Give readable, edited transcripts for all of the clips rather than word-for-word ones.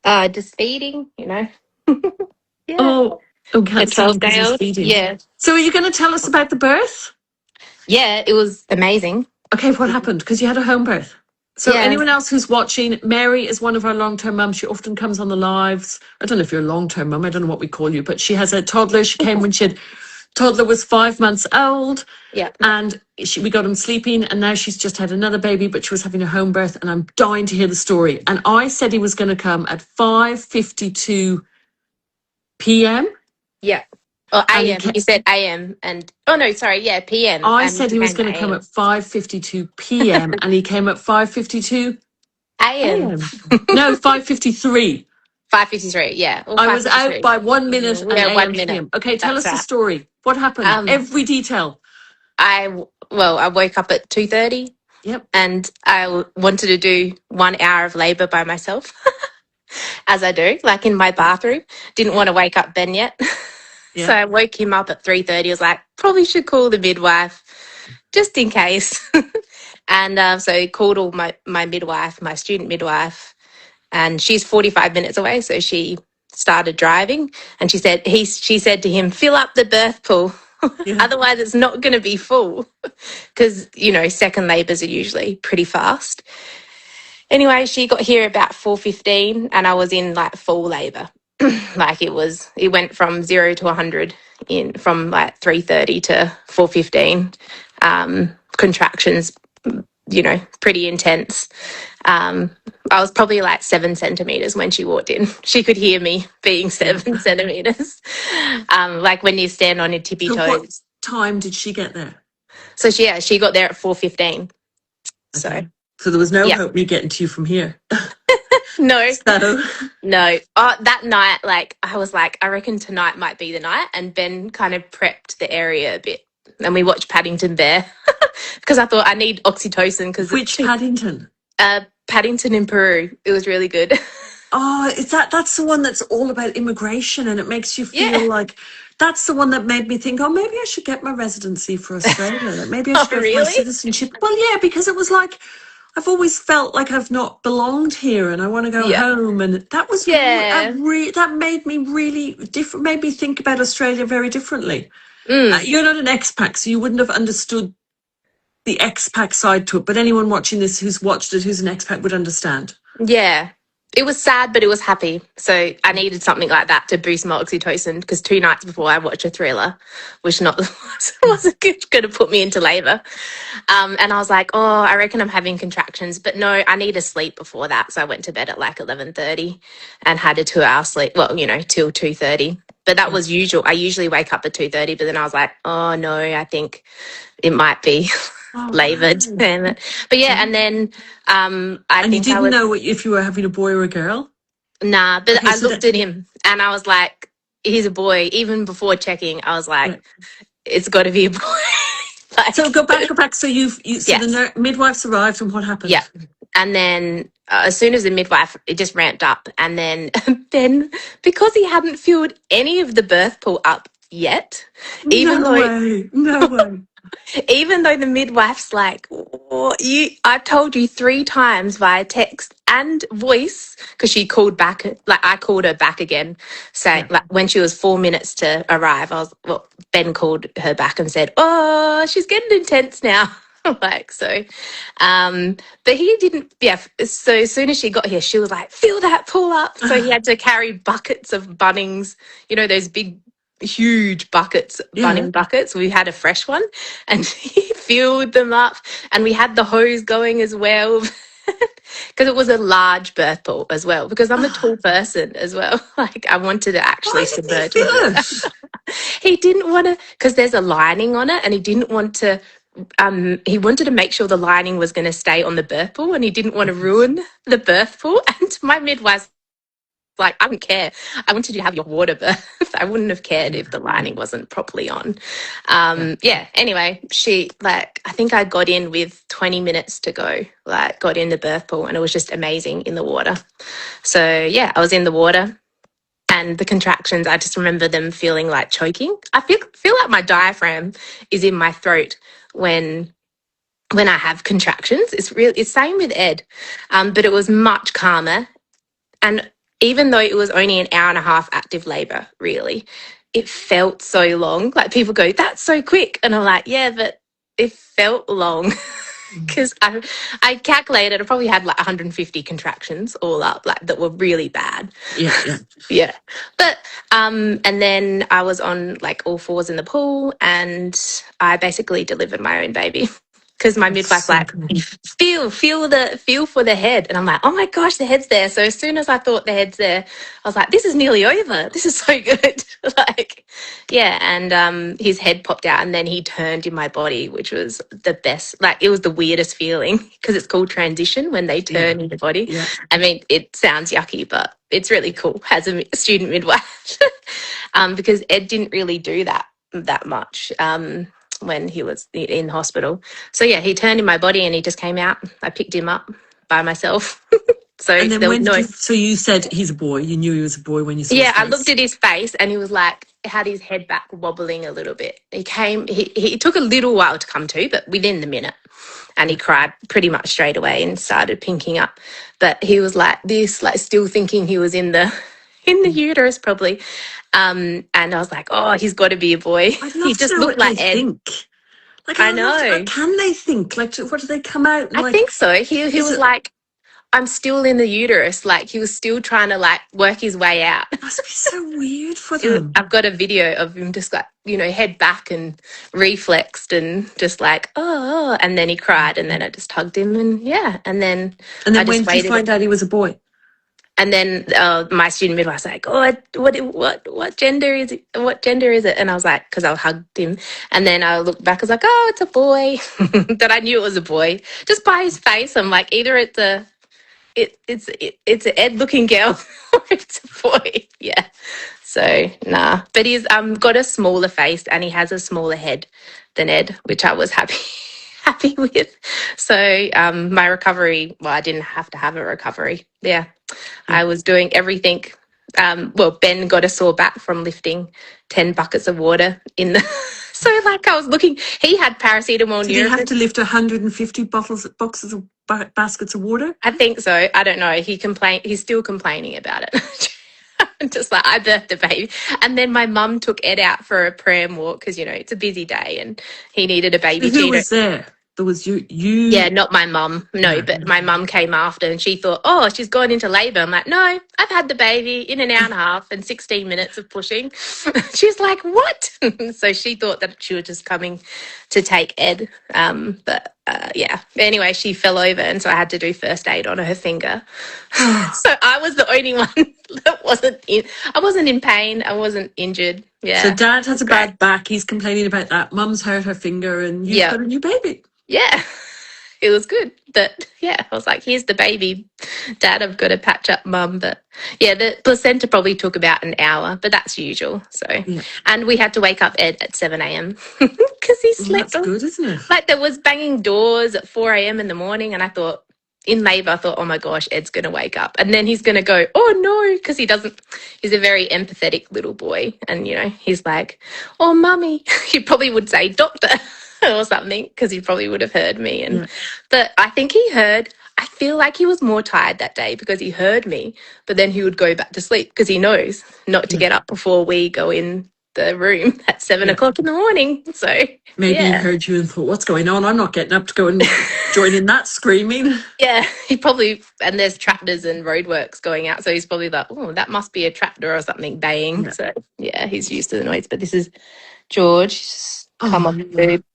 Just feeding, Yeah. Oh, A can't stand because he's 12-day-old. feeding. Yeah. So are you going to tell us about the birth? Yeah, it was amazing. Okay, what happened? Because you had a home birth. So Yeah. anyone else who's watching, Mary is one of our long-term mums. She often comes on the lives. I don't know if you're a long-term mum. I don't know what we call you, but she has a toddler. She came when toddler was 5 months old, Yeah. and we got him sleeping, and now she's just had another baby, but she was having a home birth, and I'm dying to hear the story. And I said he was going to come at 5:52 p.m. Yeah. Or and he AM. came, You said AM and no, sorry, yeah, PM. I And said he he was came going to come AM. at 5:52 p.m. and he came at 5:52 AM. a.m. No, 5:53. 5:53, yeah. Or I was out 5:53. by 1 minute and Yeah, AM 1 minute. PM. Okay, tell That's us the right. story. What happened? Every detail. I woke up at 2:30 Yep. and I wanted to do 1 hour of labour by myself, as I do, like in my bathroom. Didn't want to wake up Ben yet. So Yeah. I woke him up at 3:30. I was like, probably should call the midwife just in case. And so he called all my midwife, my student midwife, and she's 45 minutes away. So she started driving and she said to him, fill up the birth pool. Yeah. Otherwise it's not going to be full because, second labours are usually pretty fast. Anyway, she got here about 4:15 and I was in like full labour. Like it went from 0 to 100 from like 3:30 to 4:15. Contractions, pretty intense. I was probably like 7 centimeters when she walked in. She could hear me being 7 centimeters. Like when you stand on your tippy So toes. what time did she get there? So she got there at 4:15. Okay. So there was no hope me getting to you from here. No. So. No. That night, like I was like, I reckon tonight might be the night. And Ben kind of prepped the area a bit. And we watched Paddington Bear because I thought I need oxytocin. Which Paddington? Paddington in Peru. It was really good. Oh, that's the one that's all about immigration, and it makes you feel like that's the one that made me think, oh, maybe I should get my residency for Australia. Maybe I should go for my citizenship. Well, yeah, because it was like I've always felt like I've not belonged here, and I want to go home. And that was that made me really different. Made me think about Australia very differently. You're not an expat, so you wouldn't have understood the expat side to it. But anyone watching this who's watched it, who's an expat, would understand. Yeah. It was sad, but it was happy. So I needed something like that to boost my oxytocin because 2 nights before I watched a thriller, which wasn't going to put me into labour. And I was like, oh, I reckon I'm having contractions. But no, I need to sleep before that. So I went to bed at like 11:30 and had a 2-hour sleep, till 2:30. But that was usual. I usually wake up at 2:30, but then I was like, oh, no, I think it might be... laboured. But yeah, and then you didn't know if you were having a boy or a girl? Nah, but I looked at him and I was like, he's a boy. Even before checking, I was like, it's got to be a boy. So go back. So the midwives arrived, and what happened? Yeah. And then as soon as the midwife, it just ramped up. And then because he hadn't filled any of the birth pool up yet, No way. Even though the midwife's like, I've told you 3 times via text and voice, because she called back, like I called her back again, saying like when she was 4 minutes to arrive, Ben called her back and said, oh, she's getting intense now. But he didn't, so as soon as she got here, she was like, fill that pool up. So he had to carry buckets of Bunnings, those big, huge buckets, Bunning buckets. We had a fresh one and he filled them up and we had the hose going as well because it was a large birth pool as well because I'm a tall person as well. Like I wanted to actually submerge it. He didn't want to because there's a lining on it and he didn't want to he wanted to make sure the lining was going to stay on the birth pool and he didn't want to ruin the birth pool. And my midwife like, I don't care. I wanted you to have your water birth. I wouldn't have cared if the lining wasn't properly on. Anyway, I think I got in with 20 minutes to go, got in the birth pool and it was just amazing in the water. So, I was in the water and the contractions, I just remember them feeling like choking. I feel like my diaphragm is in my throat when I have contractions. It's same with Ed, but it was much calmer. And even though it was only an hour and a half active labor, really, it felt so long. Like people go, that's so quick. And I'm like, yeah, but it felt long because I calculated I probably had like 150 contractions all up, like that were really bad. Yeah. But and then I was on like all fours in the pool, and I basically delivered my own baby because my midwife So like good. feel for the head, and I'm like, oh my gosh, the head's there. So as soon as I thought the head's there, I was like, this is nearly over. This is so good. Like, yeah, and his head popped out, and then he turned in my body, which was the best. Like, it was the weirdest feeling because it's called transition when they turn in the body. Yeah. I mean, it sounds yucky, but it's really cool as a student midwife because Ed didn't really do that much. When he was in hospital. So yeah, he turned in my body and he just came out. I picked him up by myself. So And then there was when did no. you? So you said he's a boy. You knew he was a boy when you saw his Yeah, I face. looked at his face and he was like, had his head back wobbling a little bit. He took a little while to come to, but within the minute. And he cried pretty much straight away and started pinking up. But he was like this, like still thinking he was in the uterus probably. And I was like, oh, he's got to be a boy. I'd He love to just know looked what they like Ed. think. Like, I know. can they think? Like, what do they come out? And I like, think so. He was like, I'm still in the uterus. Like he was still trying to like work his way out. it must be so weird for them. I've got a video of him just like, head back and reflexed and just like, oh, and then he cried and then I just hugged him and yeah. And then I when just did you find out he was a boy? And then my student midwife was like, "Oh, what gender is it? What gender is it?" And I was like, because I hugged him, and then I looked back, I was like, "Oh, it's a boy." That I knew it was a boy just by his face. I'm like, either it's an Ed looking girl or it's a boy. Yeah. So nah, but he's got a smaller face and he has a smaller head than Ed, which I was happy with. So my recovery, well, I didn't have to have a recovery. Yeah. I was doing everything. Ben got a sore back from lifting 10 buckets of water in the. So, like, I was looking. He had paracetamol. Did he have to lift 150 boxes of baskets of water? I think so. I don't know. He's still complaining about it. Just like I birthed a baby, and then my mum took Ed out for a pram walk because it's a busy day, and he needed a baby. Who was there? There was you. Yeah, not my mum. No, but my mum came after and she thought, oh, she's gone into labour. I'm like, no, I've had the baby in an hour and a half and 16 minutes of pushing. She's like, what? So she thought that she was just coming to take Ed. Yeah. Anyway, she fell over and so I had to do first aid on her finger. So I was the only one that I wasn't in pain. I wasn't injured. Yeah. So Dad has a bad back. He's complaining about that. Mum's hurt her finger and you've got a new baby. Yeah, it was good. But yeah, I was like, here's the baby. Dad, I've got to patch up Mum. But yeah, the placenta probably took about an hour, but that's usual. So, and we had to wake up Ed at 7 a.m. because he slept. That's good, isn't it? Like there was banging doors at 4 a.m. in the morning. And I thought, in labour, I thought, oh my gosh, Ed's going to wake up. And then he's going to go, oh no, because he's a very empathetic little boy. And, he's like, oh, mummy. He probably would say, doctor. Or something because he probably would have heard me but I think I feel like he was more tired that day because he heard me, but then he would go back to sleep because he knows not to get up before we go in the room at 7 o'clock in the morning. So maybe he heard you and thought, what's going on? I'm not getting up to go and join in that screaming. Yeah, he probably, and there's tractors and roadworks going out, so he's probably like, oh, that must be a tractor or something baying. So yeah, he's used to the noise. But this is George. Come on, dude.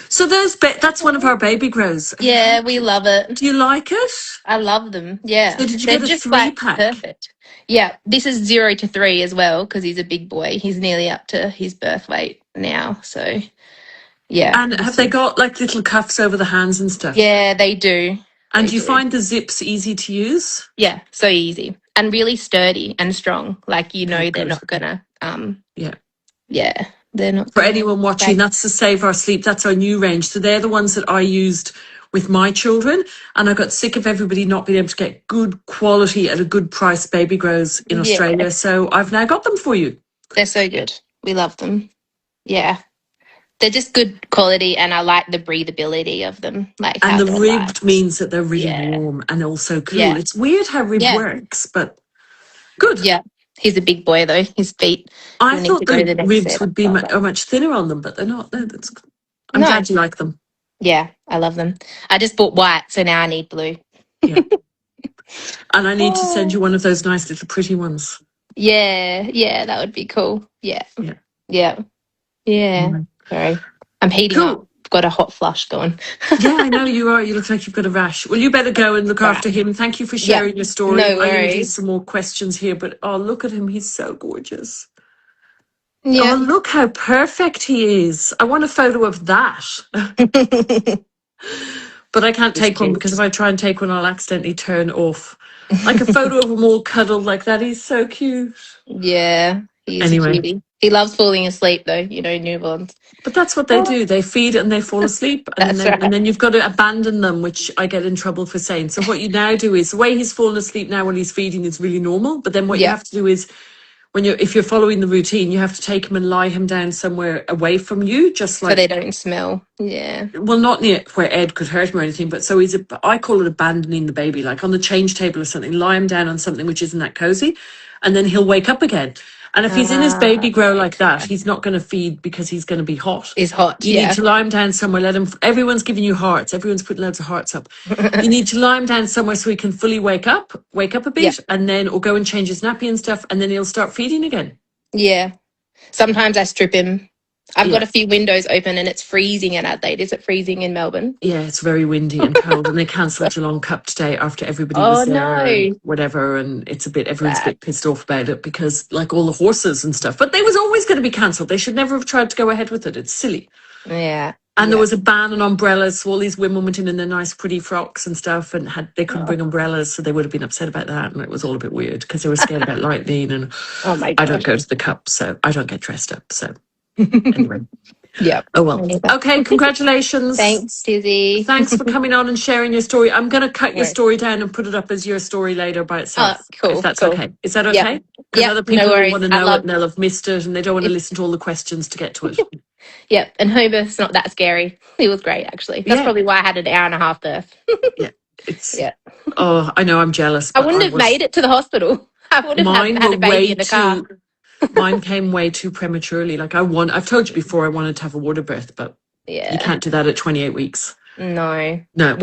So that's one of our baby grows. Yeah, we love it. Do you like it? I love them. Yeah. So did you get a 3-pack? Perfect. Yeah, this is 0 to 3 as well because he's a big boy. He's nearly up to his birth weight now. So yeah. And have they got like little cuffs over the hands and stuff? Yeah, they do. And do you find the zips easy to use? Yeah, so easy and really sturdy and strong. Like they're not gonna. Yeah. They're not. For anyone watching, that's to Save Our Sleep. That's our new range. So they're the ones that I used with my children. And I got sick of everybody not being able to get good quality at a good price baby grows in Australia. So I've now got them for you. They're so good. We love them. Yeah. They're just good quality and I like the breathability of them. And the ribbed means that they're really warm and also cool. Yeah. It's weird how rib works, but... Good. Yeah. He's a big boy though. His feet I will need thought to go the the next ribs step. would be much thinner on them, but they're not. I'm No. glad you like them. Yeah, I love them. I just bought white, so now I need blue. Yeah. And I need to send you one of those nice little pretty ones. Yeah, that would be cool. Yeah. Yeah. Yeah. Yeah. Anyway. Sorry. I'm heating Cool. up. Got a hot flush going. Yeah, I know you are. You look like you've got a rash. Well, you better go and look after him. Thank you for sharing your story. No I'm going to do worries. some more questions here, but oh, look at him. He's so gorgeous. Yeah. Oh, look how perfect he is. I want a photo of that. But I can't take one because if I try and take one, I'll accidentally turn off. Like a photo of him all cuddled like that. He's so cute. Yeah, he's Anyway. a cutie. He loves falling asleep though, newborns. But that's what they do. They feed and they fall asleep. And then you've got to abandon them, which I get in trouble for saying. So what you now do is, the way he's fallen asleep now when he's feeding is really normal. But then what you have to do is, if you're following the routine, you have to take him and lie him down somewhere away from you, just like, so they don't smell. Yeah. Well, not near where Ed could hurt him or anything, but so I call it abandoning the baby, like on the change table or something. Lie him down on something which isn't that cozy, and then he'll wake up again. And if he's in his baby grow like that, he's not going to feed because he's going to be hot. He's hot. You need to lie him down somewhere. Everyone's giving you hearts. Everyone's putting loads of hearts up. You need to lie him down somewhere so he can fully wake up a bit, and then or go and change his nappy and stuff, and then he'll start feeding again. Yeah. Sometimes I strip him. I've got a few windows open and it's freezing in Adelaide. Is it freezing in Melbourne? Yeah, it's very windy and cold, and they cancelled Geelong Cup today after everybody was there and whatever, and everyone's a bit pissed off about it because like all the horses and stuff. But they was always going to be cancelled. They should never have tried to go ahead with it. It's silly. Yeah. And there was a ban on umbrellas, so all these women went in their nice pretty frocks and stuff, and they couldn't bring umbrellas, so they would have been upset about that, and it was all a bit weird because they were scared about lightning, and I don't go to the Cup, so I don't get dressed up, so anyway. Yeah. Oh, well. Okay, congratulations. Thanks, Tizzie. Thanks for coming on and sharing your story. I'm going to cut your story down and put it up as your story later by itself. Cool. If that's okay. Is that okay? Because other people want to know it and they'll have missed it and they don't want to listen to all the questions to get to it. Yep. And Homer's not that scary. He was great, actually. That's probably why I had an hour and a half birth. Oh, I know, I'm jealous. I wouldn't have made it to the hospital. I would have had a baby in the car. Mine came way too prematurely. Like I've told you before, I wanted to have a water birth, but you can't do that at 28 weeks. No. The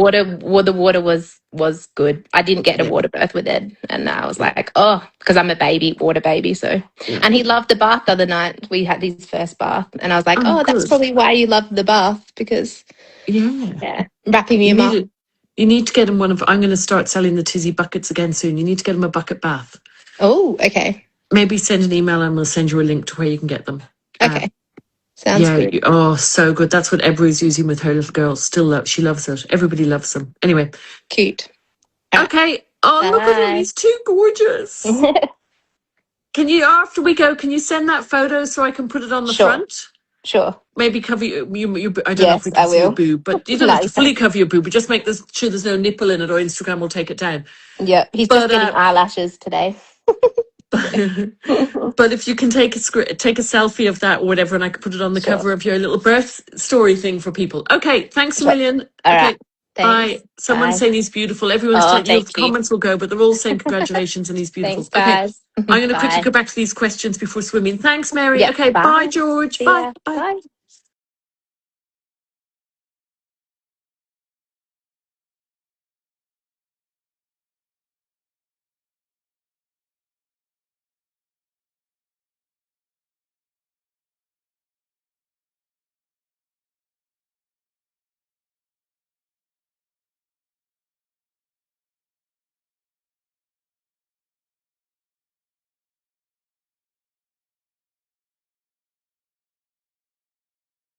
water was good. I didn't get a water birth with Ed, and I was like, because I'm a water baby. So, and he loved the bath the other night. We had his first bath, and I was like, that's probably why you loved the bath, because wrapping him up. You need to get him I'm going to start selling the Tizzie buckets again soon. You need to get him a bucket bath. Oh, okay. Maybe send an email and we'll send you a link to where you can get them. Okay. Sounds good. Oh, so good. That's what Ebru's using with her little girl. She loves it. Everybody loves them. Anyway. Cute. Okay. Oh, look at him. He's too gorgeous. Can you, after we go, can you send that photo so I can put it on the front? Sure. Maybe cover you. I don't know if we can see your boob, but you don't have to fully cover your boob. But just make sure there's no nipple in it, or Instagram will take it down. Yeah, he's just getting eyelashes today. But if you can take a selfie of that or whatever, and I could put it on the cover of your little birth story thing for people. Okay, thanks a million. All okay, right. Bye. Someone's saying he's beautiful. Everyone's saying the comments will go, but they're all saying congratulations and he's beautiful. Thanks, guys. Okay, I'm going to quickly go back to these questions before swimming. Thanks, Mary. Yep, okay, bye, George. Bye. Bye.